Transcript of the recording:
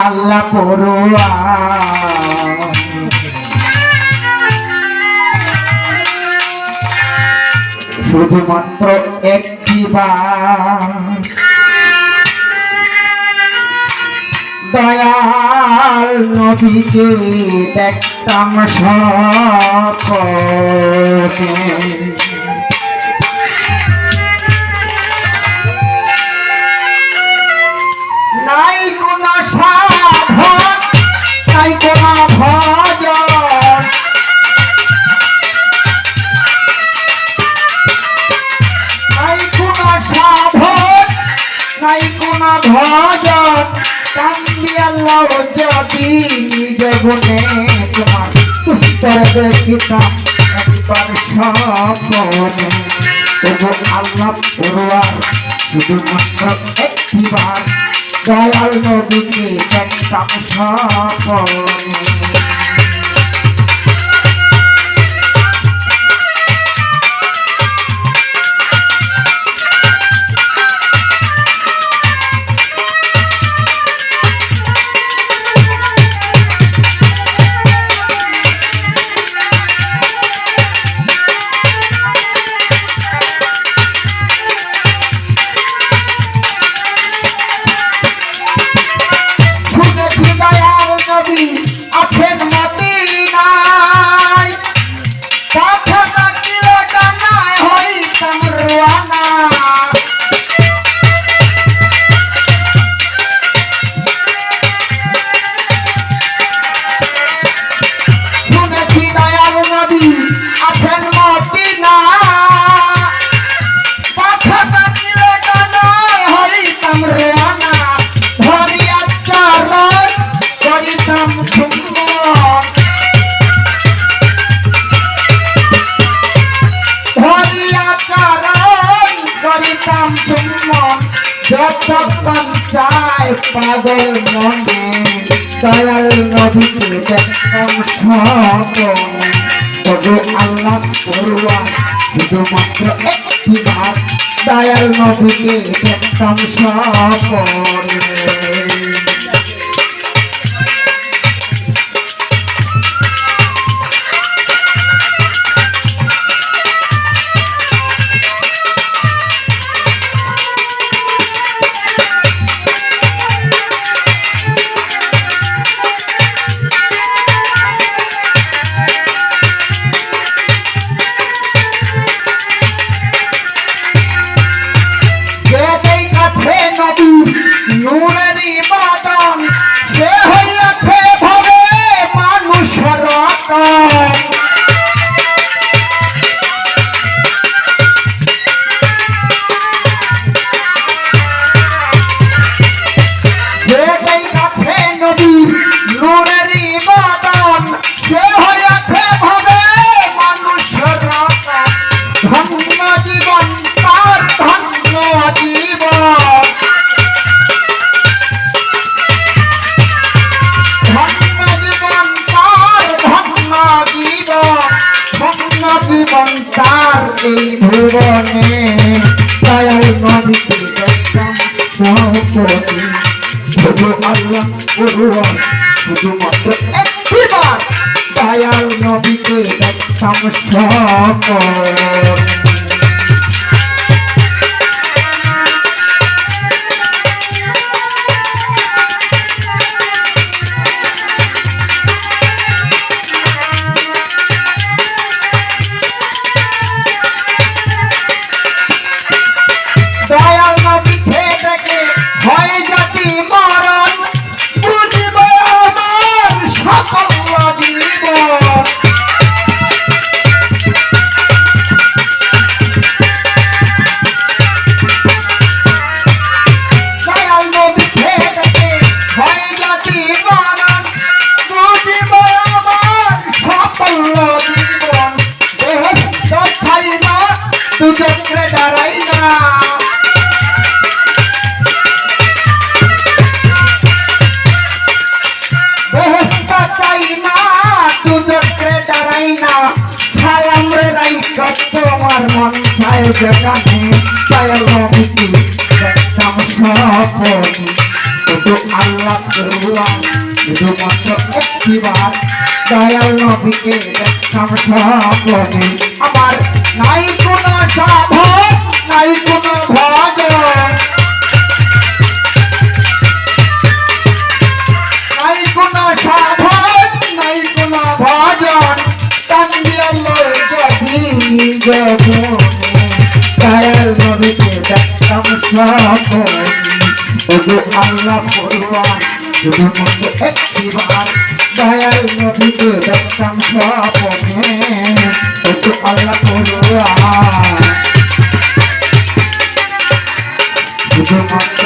আল্লাহ পড়ুয়া শুধুমাত্র একটিবার দয়াল নবীকে দেখতাম স্বপ্নে নাই কোন সাধন নাই কোন ভজন নাই কোন সাধন নাই কোন ভজন কান্দি আল্লাহ যদি জীবনে তোমার উত্তর দেখিতাম একবার স্বপ্নে তবু আল্লাহ পড়ুয়ার শুধুমাত্র একটিবার দয়াল নবীকে দেখতাম স্বপ্নে আখের মদিনায় কথা থাকিল ডানায় হইতাম রওনা শুনেছি দয়াল নবী আখের মদিনায় কথা থাকিল ডানায় হইতাম রওনা ধরিয়া চরণ করিতাম যতক্ষণ চায় পাগল মনে দয়াল নবীকে দেখতাম স্বপ্নে তবু আল্লাহ পড়ুয়া শুধুমাত্র একটিবার দয়াল নবীকে দেখতাম স্বপ্নে নূরের ইবাদত সে হইয়াছে ভাবে মানুষের রতন যে কাছে নবী নূরের ইবাদত সে হইয়াছে ভাবে মানুষের রতন ধন্য জীবন তার ধন্য জীবন জীবন তার এই ভুবনে দয়াল নবীকে দেখতাম স্বপ্নে তবু আল্লাহ পড়ুয়া শুধুমাত্র একটিবার দয়াল নবীকে দেখতাম স্বপ্নে দয়াল নবীকে দেখে হয় জাতি মরণ বুঝবে আমার সকল জীবন দয়াল নবীকে দেখে হয় জাতি মরণ বুঝবে আমার সকল জীবন দেহ ছাই না দুচক্রে দাঁড়াই না আমার মন চায় যেখানে দয়াল নবীকে দেখতাম স্বপ্নে শুধু আল্লাহ করলাম শুধুমাত্র একটিবার দয়াল নবীকে দেখতাম স্বপ্নে আমার নাই কোনো সাধন নাই কোনো ভজন নাই কোনো সাধন নাই কোনো ভজন কান্দিয়াল্লাহ যদি গগনে দয়াল নবীকে দেখতাম স্বপ্নে শুধু আল্লাহ করলাম শুধুমাত্র একটিবার দয়াল নবীকে দেখতাম স্বপ্নে শুধু আল্লাহ করলাম শুধুমাত্র